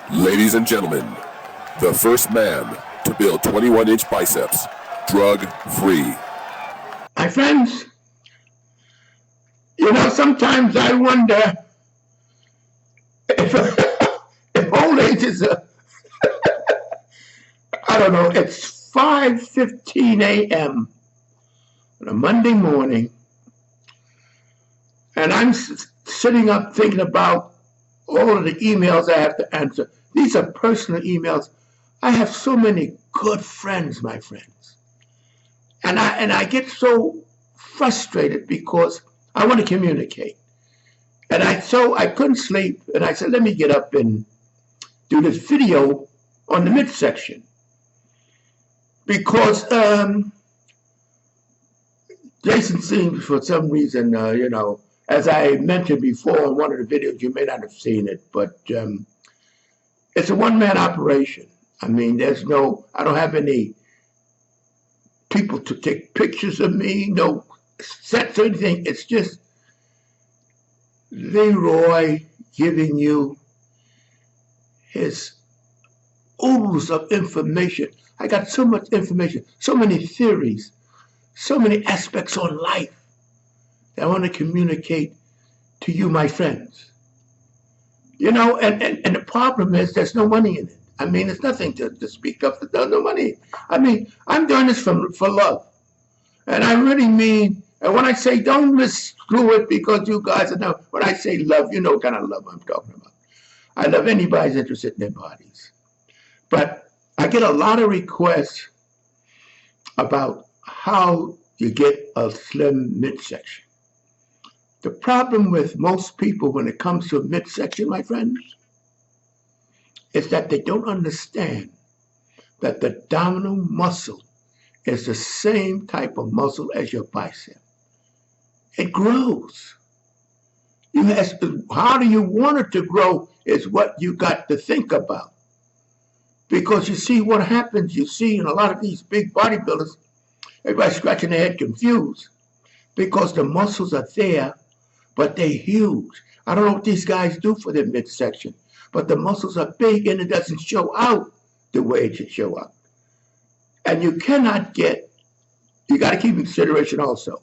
Ladies and gentlemen, the first man to build 21-inch biceps, drug-free. My friends, sometimes I wonder if old age is I don't know, it's 5:15 a.m. on a Monday morning, and I'm sitting up thinking about all of the emails I have to answer. These are personal emails. I have so many good friends, my friends. And I get so frustrated because I want to communicate. And I couldn't sleep, and I said, let me get up and do this video on the midsection. Because Jason seems, for some reason, as I mentioned before in one of the videos, you may not have seen it, but it's a one-man operation. I mean, I don't have any people to take pictures of me, no sets or anything. It's just Leroy giving you his oodles of information. I got so much information, so many theories, so many aspects on life that I want to communicate to you, my friends. And the problem is there's no money in it. I mean, it's nothing to speak of. There's no money. I mean, I'm doing this for love. And I really mean, and when I say don't misconstrue it because you guys know, when I say love, you know what kind of love I'm talking about. I love anybody who's interested in their bodies. But I get a lot of requests about how you get a slim midsection. The problem with most people when it comes to midsection, my friends, is that they don't understand that the abdominal muscle is the same type of muscle as your bicep. It grows. How do you want it to grow is what you got to think about. Because you see what happens, you see in a lot of these big bodybuilders, everybody's scratching their head confused because the muscles are there, but they're huge. I don't know what these guys do for their midsection, but the muscles are big and it doesn't show out the way it should show out. And you got to keep in consideration also,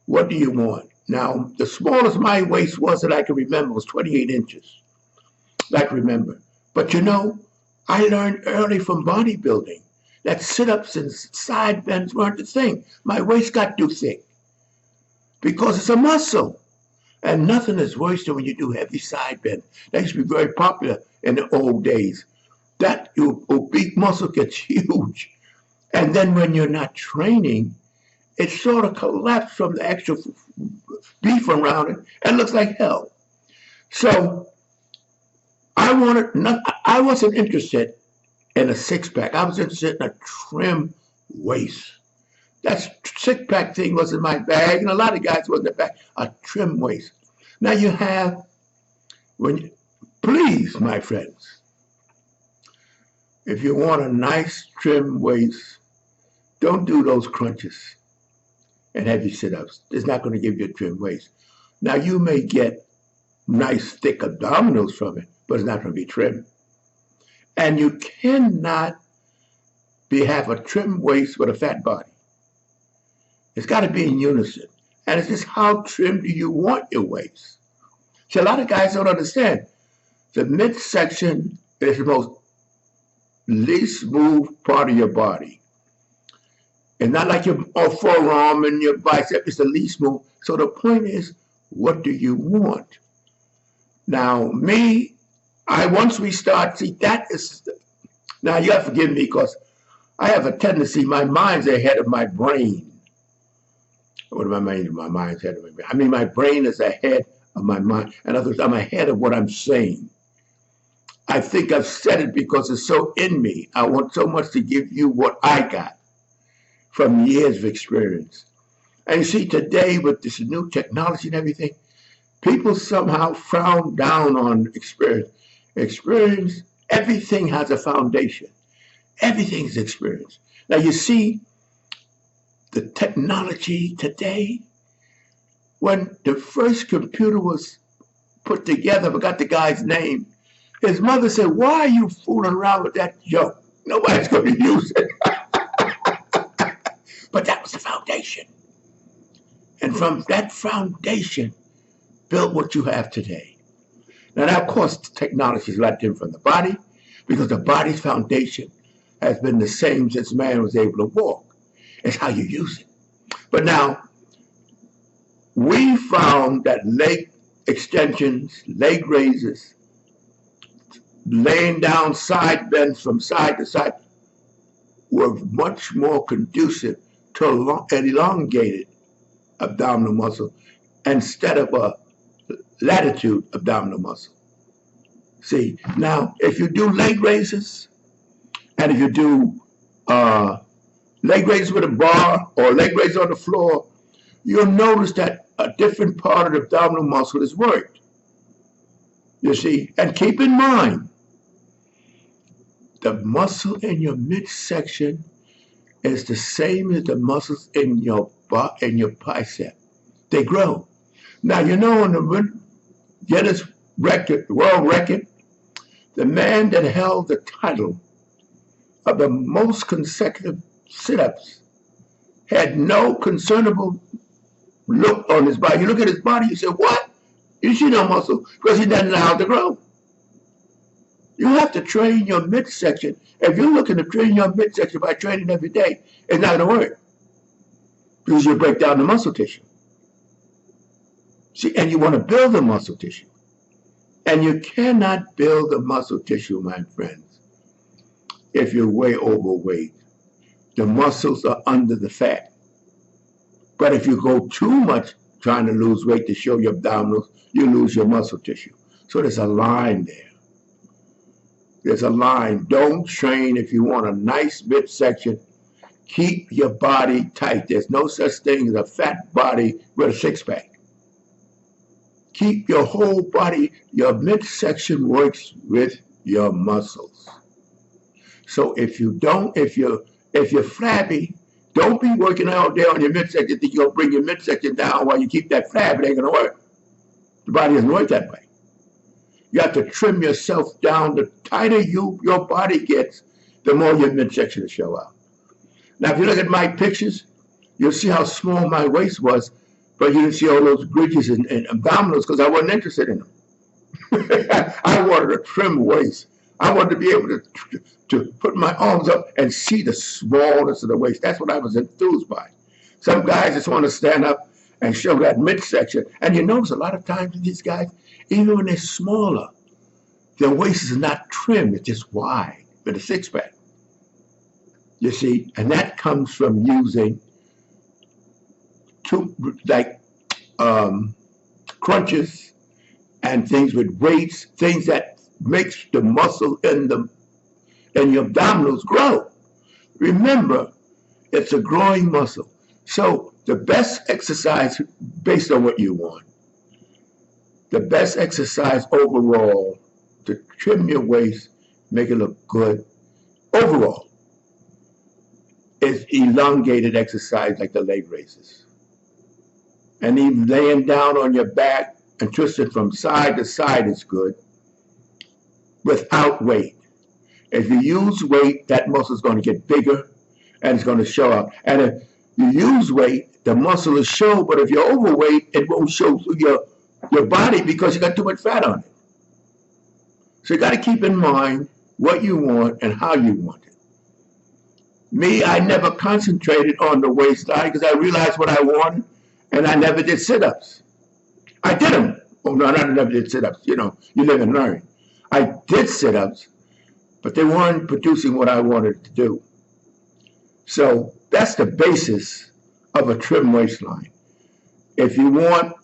what do you want? Now, the smallest my waist was that I can remember was 28 inches. I can remember. But I learned early from bodybuilding that sit-ups and side bends weren't the thing. My waist got too thick because it's a muscle. And nothing is worse than when you do heavy side bends. That used to be very popular in the old days. That oblique muscle gets huge. And then when you're not training, it sort of collapses from the actual beef around it and looks like hell. So I wasn't interested in a six-pack. I was interested in a trim waist. That six-pack thing was in my bag, and a lot of guys wasn't in the bag. A trim waist. Now you have, please, my friends, if you want a nice trim waist, don't do those crunches and heavy sit-ups. It's not going to give you a trim waist. Now you may get nice thick abdominals from it, but it's not going to be trim. And you cannot have a trim waist with a fat body. It's got to be in unison. And it's just how trim do you want your waist? See, a lot of guys don't understand. The midsection is the most least smooth part of your body. It's not like your forearm and your bicep. It's the least smooth. So the point is, what do you want? Now, once we start, see, now you have to forgive me because I have a tendency, my mind's ahead of my brain. What do I mean? My mind's ahead of my brain. I mean, my brain is ahead of my mind. In other words, I'm ahead of what I'm saying. I think I've said it because it's so in me. I want so much to give you what I got from years of experience. And you see, today with this new technology and everything, people somehow frown down on experience. Experience, everything has a foundation. Everything's experience. Now you see, the technology today, when the first computer was put together, I forgot the guy's name, His mother said, why are you fooling around with that junk? Nobody's going to use it. But that was the foundation. And from that foundation, built what you have today. Now, of course, technology is a lot different from the body, because the body's foundation has been the same since man was able to walk. It's how you use it. But now, we found that leg extensions, leg raises, laying down side bends from side to side were much more conducive to an elongated abdominal muscle instead of a latitude abdominal muscle. See, now, if you do leg raises, and if you do leg raises with a bar or leg raises on the floor, you'll notice that a different part of the abdominal muscle is worked. You see, and keep in mind, the muscle in your midsection is the same as the muscles in your bicep. They grow. Now, you know, on the Guinness record, world record, the man that held the title of the most consecutive sit-ups had no concernable look on his body. You look at his body, you say, what? You see no muscle, because he doesn't know how to grow. You have to train your midsection. If you're looking to train your midsection by training every day, it's not going to work, because you break down the muscle tissue. See, and you want to build the muscle tissue. And you cannot build the muscle tissue, my friends, if you're way overweight. The muscles are under the fat. But if you go too much trying to lose weight to show your abdominals, you lose your muscle tissue. So there's a line there. There's a line. Don't train if you want a nice midsection. Keep your body tight. There's no such thing as a fat body with a six-pack. Keep your whole body. Your midsection works with your muscles. So if you're flabby, don't be working all day on your midsection. Think you're gonna bring your midsection down while you keep that flab. It ain't gonna work. The body doesn't work that way. You have to trim yourself down. The tighter your body gets, the more your midsection will show out. Now, if you look at my pictures, you'll see how small my waist was, but you didn't see all those bridges and abdominals because I wasn't interested in them. I wanted a trim waist. I wanted to be able to put my arms up and see the smallness of the waist. That's what I was enthused by. Some guys just want to stand up and show that midsection. And you notice a lot of times these guys, even when they're smaller, their waist is not trim, it's just wide with a six-pack. You see, and that comes from using crunches and things with weights, things that makes the muscle in your abdominals grow. Remember, it's a growing muscle. So the best exercise based on what you want, the best exercise overall to trim your waist, make it look good overall, is elongated exercise like the leg raises. And even laying down on your back and twisting from side to side is good without weight. If you use weight, that muscle is going to get bigger and it's going to show up. And if you use weight, the muscle will show, but if you're overweight, it won't show through your body because you got too much fat on it. So you got to keep in mind what you want and how you want it. Me, I never concentrated on the waistline because I realized what I wanted, and I never did sit-ups. I did them. Oh, no, I never did sit-ups. You know, you live and learn. I did sit-ups, but they weren't producing what I wanted to do. So that's the basis of a trim waistline. If you want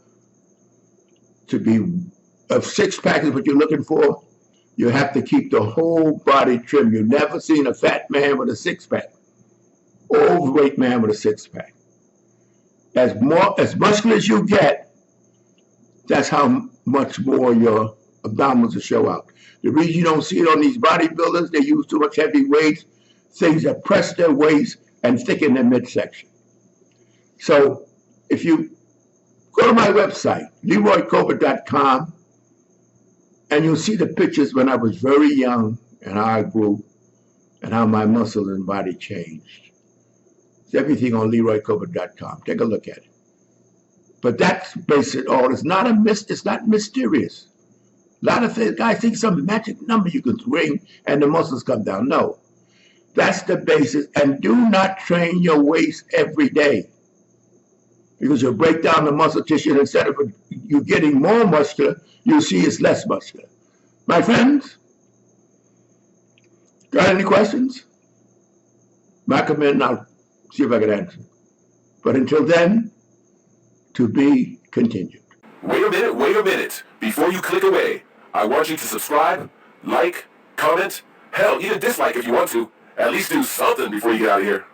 to be a six-pack is what you're looking for, you have to keep the whole body trim. You've never seen a fat man with a six-pack or overweight man with a six-pack. As muscular as you get, that's how much more your abdominals will show out. The reason you don't see it on these bodybuilders, they use too much heavy weights, things that press their waist and thicken their midsection. So if you go to my website, LeroyCobra.com, And you'll see the pictures when I was very young and how I grew and how my muscles and body changed. It's everything on LeroyCover.com. Take a look at it. But that's basically all. It's not mysterious. A lot of things, guys think some magic number you can ring and the muscles come down. No. That's the basis. And do not train your waist every day, because you'll break down the muscle tissue, and instead of you getting more muscular, you'll see it's less muscular. My friends, got any questions? Mark them in and I'll see if I can answer. But until then, to be continued. Wait a minute. Before you click away, I want you to subscribe, like, comment, hell, even dislike if you want to. At least do something before you get out of here.